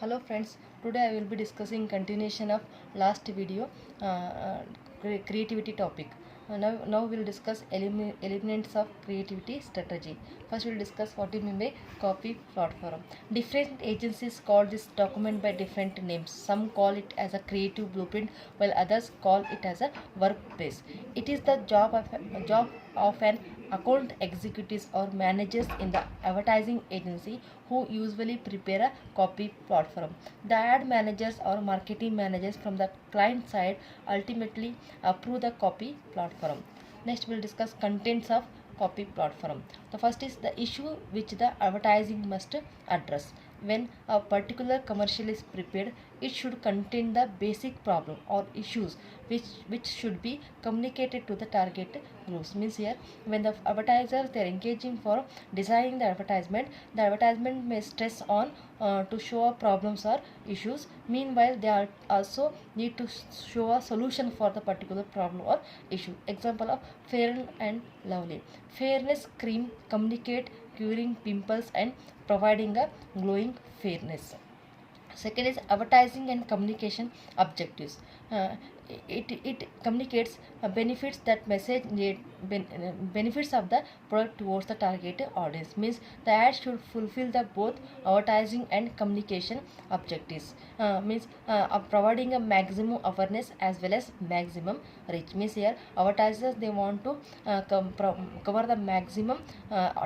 Hello friends, today I will be discussing continuation of last video creativity topic. Now we will discuss elements of creativity strategy. First we will discuss what we mean by copy platform. Different agencies call this document by different names. Some call it as a creative blueprint while others call it as a workplace. It is the job of an account executives or managers in the advertising agency who usually prepare a copy platform. The ad managers or marketing managers from the client side ultimately approve the copy platform. Next we'll discuss contents of copy platform. The first is the issue which the advertising must address. When a particular commercial is prepared, it should contain the basic problem or issues which should be communicated to the target groups. Means here, when the advertisers they are engaging for designing the advertisement may stress on to show problems or issues. Meanwhile, they are also need to show a solution for the particular problem or issue. Example of Fair and Lovely. Fairness cream communicate curing pimples and providing a glowing fairness. Second is advertising and communication objectives. It communicates benefits that message benefits of the product towards the target audience. Means the ad should fulfill the both advertising and communication objectives. Means providing a maximum awareness as well as maximum reach. Means here advertisers they want to cover the maximum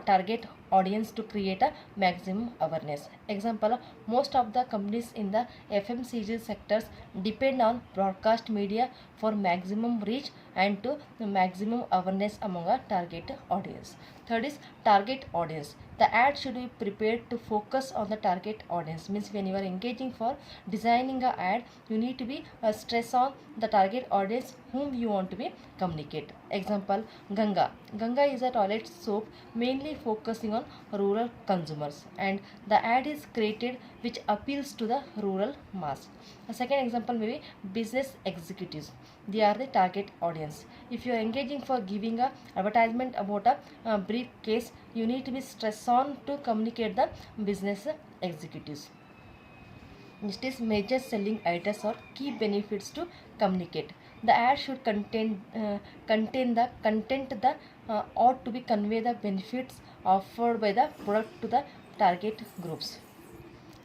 target audience to create a maximum awareness. Example, most of the companies in the FMCG sectors depend on broadcast media for maximum reach and to maximum awareness among a target audience. Third is target audience. The ad should be prepared to focus on the target audience. Means when you are engaging for designing a ad, you need to be stress on the target audience whom you want to be communicate. Example, Ganga. Ganga is a toilet soap mainly focusing on rural consumers, and the ad is created which appeals to the rural mass. A second example may be business executives. They are the target audience. If you are engaging for giving a advertisement about a briefcase, you need to be stress on to communicate the business executives. Next is major selling items or key benefits to communicate. The ad should contain the content that ought to be convey the benefits offered by the product to the target groups.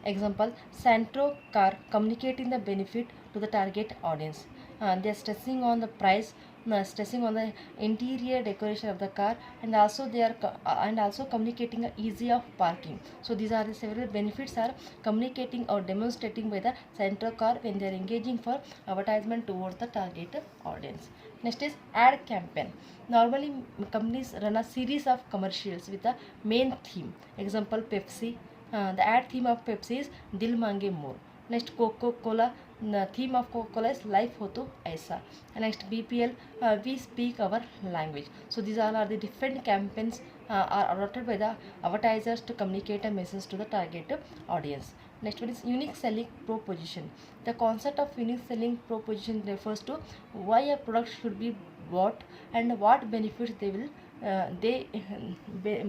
Example, Santro car communicating the benefit to the target audience. They are stressing on the price, stressing on the interior decoration of the car, and also they are and also communicating a easy of parking. So these are the several benefits are communicating or demonstrating by the Santro car when they are engaging for advertisement towards the target audience. Next is ad campaign. Normally companies run a series of commercials with a main theme. Example, Pepsi. The ad theme of Pepsi is Dil Mange More. Next, Coca-Cola. The theme of Coca-Cola is Life Ho To Aisa. Next, BPL. We speak our language. So these all are the different campaigns are adopted by the advertisers to communicate a message to the target audience. Next one is unique selling proposition. The concept of unique selling proposition refers to why a product should be bought and what benefits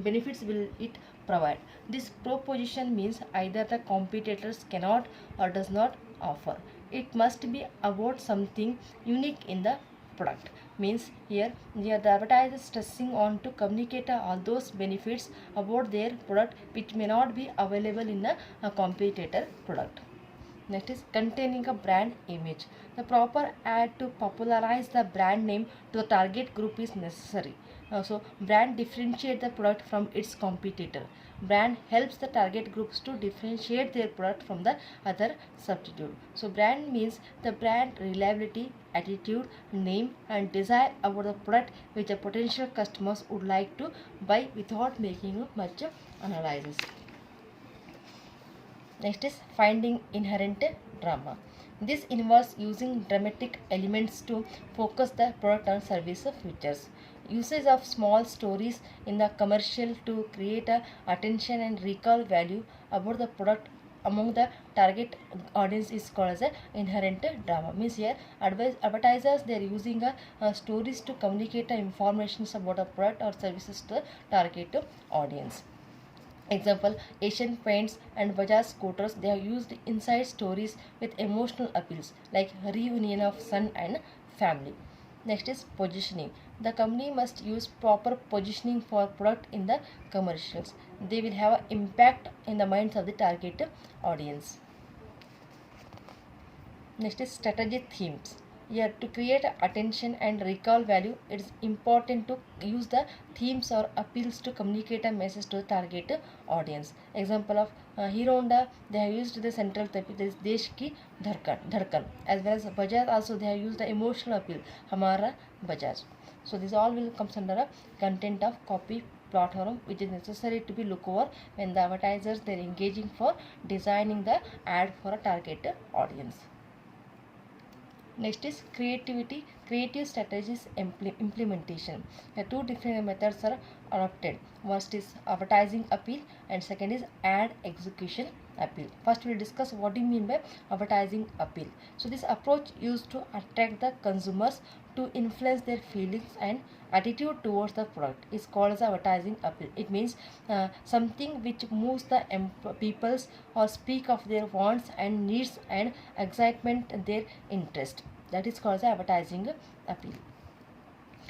benefits will it provide. This proposition means either the competitors cannot or does not offer. It must be about something unique in the product. Means here the advertiser stressing on to communicate all those benefits about their product which may not be available in a competitor product. Next is containing a brand image. The proper ad to popularize the brand name to the target group is necessary. So brand differentiate the product from its competitor. Brand helps the target groups to differentiate their product from the other substitute. So brand means the brand reliability, attitude, name and desire about the product which the potential customers would like to buy without making much analysis. Next is finding inherent drama. This involves using dramatic elements to focus the product and service features. Usage of small stories in the commercial to create a attention and recall value about the product among the target audience is called as a inherent drama. Means here advertisers they are using stories to communicate information about a product or services to the target audience. Example, Asian Paints and Bajaj scooters, they have used inside stories with emotional appeals like reunion of son and family. Next is positioning. The company must use proper positioning for product in the commercials. They will have an impact in the minds of the target audience. Next is strategic themes. Yeah, to create attention and recall value, it is important to use the themes or appeals to communicate a message to the target audience. Example of Hero Honda, they have used the central topic, this Desh ki Dhadkan. As well as Bajaj also, they have used the emotional appeal, Hamara Bajaj. So this all will comes under a content of copy platform, which is necessary to be look over when the advertisers they are engaging for designing the ad for a target audience. Next is creative strategies implementation. The two different methods are adopted. First is advertising appeal and second is ad execution appeal. First we will discuss what do you mean by advertising appeal. So this approach used to attract the consumers to influence their feelings and attitude towards the product is called as advertising appeal. It means something which moves the peoples or speak of their wants and needs and excitement and their interest. That is called as advertising appeal.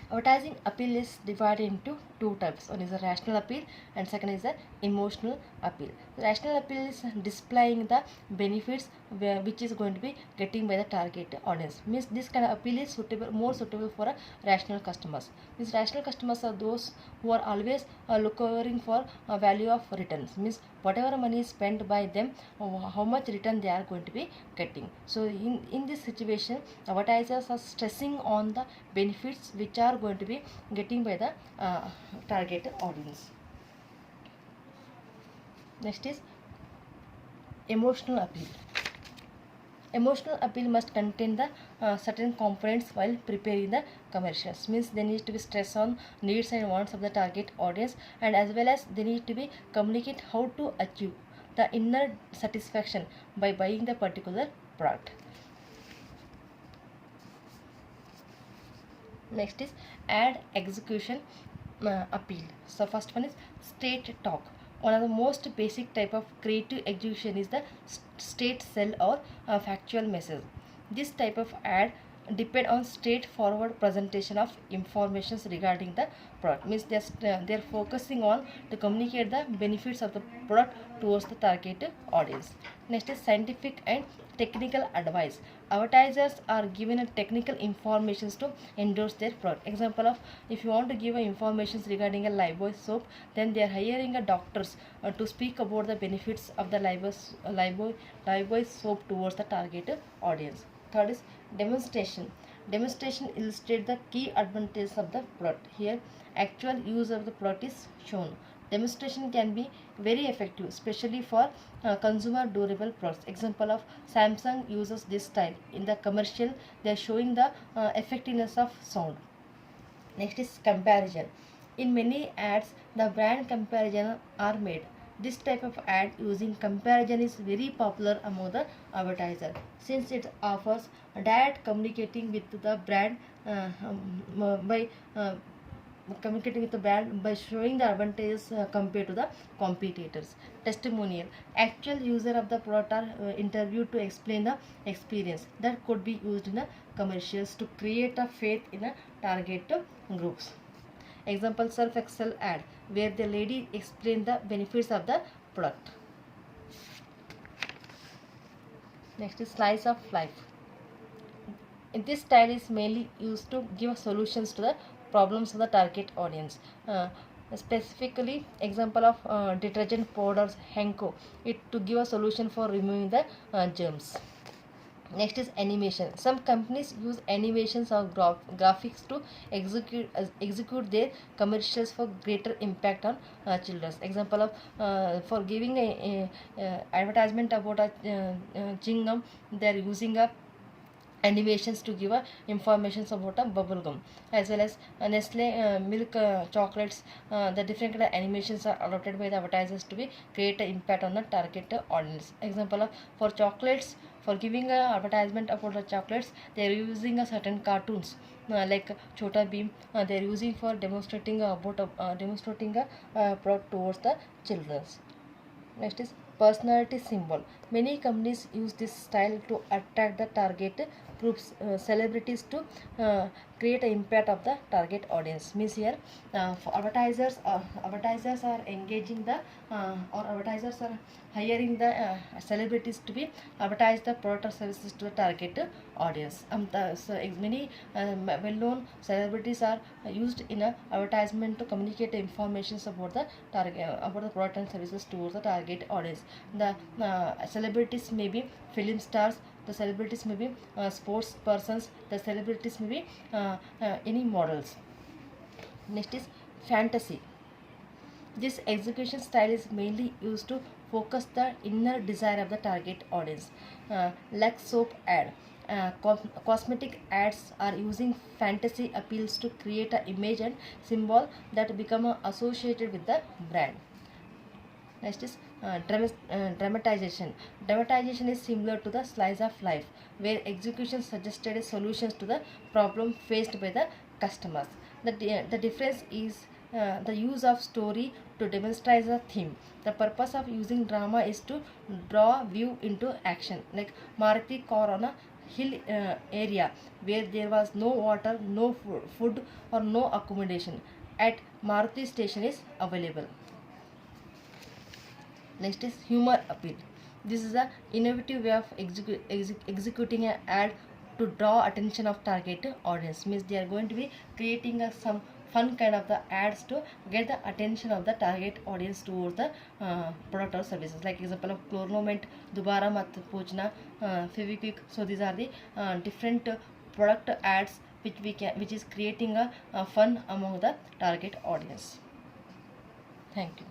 Advertising appeal is divided into two types. One is a rational appeal and second is a emotional appeal. The rational appeal is displaying the benefits which is going to be getting by the target audience. Means this kind of appeal is more suitable for a rational customers. These rational customers are those who are always looking for a value of returns. Means whatever money is spent by them, how much return they are going to be getting. So in this situation, advertisers are stressing on the benefits which are going to be getting by the target audience. Next is emotional appeal. Emotional appeal must contain the certain components while preparing the commercials. Means they need to be stress on needs and wants of the target audience, and as well as they need to be communicate how to achieve the inner satisfaction by buying the particular product. Next is ad execution appeal. So first one is straight talk. One of the most basic type of creative execution is the straight sell or factual message. This type of ad depend on straightforward presentation of informations regarding the product. Means they're focusing on to communicate the benefits of the product towards the target audience. Next is scientific and technical advice. Advertisers are given a technical informations to endorse their product. Example of if you want to give informations regarding a Lifebuoy soap, then they are hiring a doctors to speak about the benefits of the Lifebuoy soap towards the target audience. Third is demonstration. Demonstration illustrates the key advantages of the product. Here, actual use of the product is shown. Demonstration can be very effective, especially for consumer durable products. Example of Samsung uses this style. In the commercial, they are showing the effectiveness of sound. Next is comparison. In many ads, the brand comparison are made. This type of ad using comparison is very popular among the advertiser since it offers direct communicating with the brand by communicating with the brand by showing the advantages compared to the competitors. Testimonial. Actual user of the product are interviewed to explain the experience that could be used in the commercials to create a faith in the target groups. Example, Surf Excel ad where the lady explained the benefits of the product. Next is slice of life. This style is mainly used to give solutions to the problems of the target audience. Specifically, example of detergent powders Henko, it to give a solution for removing the germs. Next is animation. Some companies use animations or graphics to execute their commercials for greater impact on children. Example of for giving a advertisement about a chewing gum, they are using a animations to give informations about a bubble gum, as well as Nestle milk chocolates. The different kind of animations are adopted by the advertisers to be create an impact on the target audience. Example of for chocolates, for giving a advertisement about the chocolates, they are using a certain cartoons like Chota Beam. They are using for demonstrating about demonstrating a product towards the childrens. Next is personality symbol. Many companies use this style to attract the target groups, celebrities to create an impact of the target audience. Means here, for advertisers are engaging the or advertisers are hiring the celebrities to be advertise the product or services to the target audience. Many well-known celebrities are used in a advertisement to communicate information about the target about the product and services towards the target audience. The celebrities may be film stars, the celebrities may be sports persons, the celebrities may be any models. Next is fantasy. This execution style is mainly used to focus the inner desire of the target audience. Like soap ad, cosmetic ads are using fantasy appeals to create an image and symbol that become associated with the brand. Next is dramatization. Dramatization is similar to the slice of life, where execution suggested solutions to the problem faced by the customers. The difference is the use of story to demonstrate the theme. The purpose of using drama is to draw view into action. Like Maruti car on a hill area where there was no water, no food or no accommodation. At Maruti station is available. Next is humor appeal. This is a innovative way of executing an ad to draw attention of target audience. Means they are going to be creating some fun kind of the ads to get the attention of the target audience towards the product or services. Like example of Chloromint, Dubara Mat Pujna, Fevikwik. So these are the different product ads which is creating a fun among the target audience. Thank you.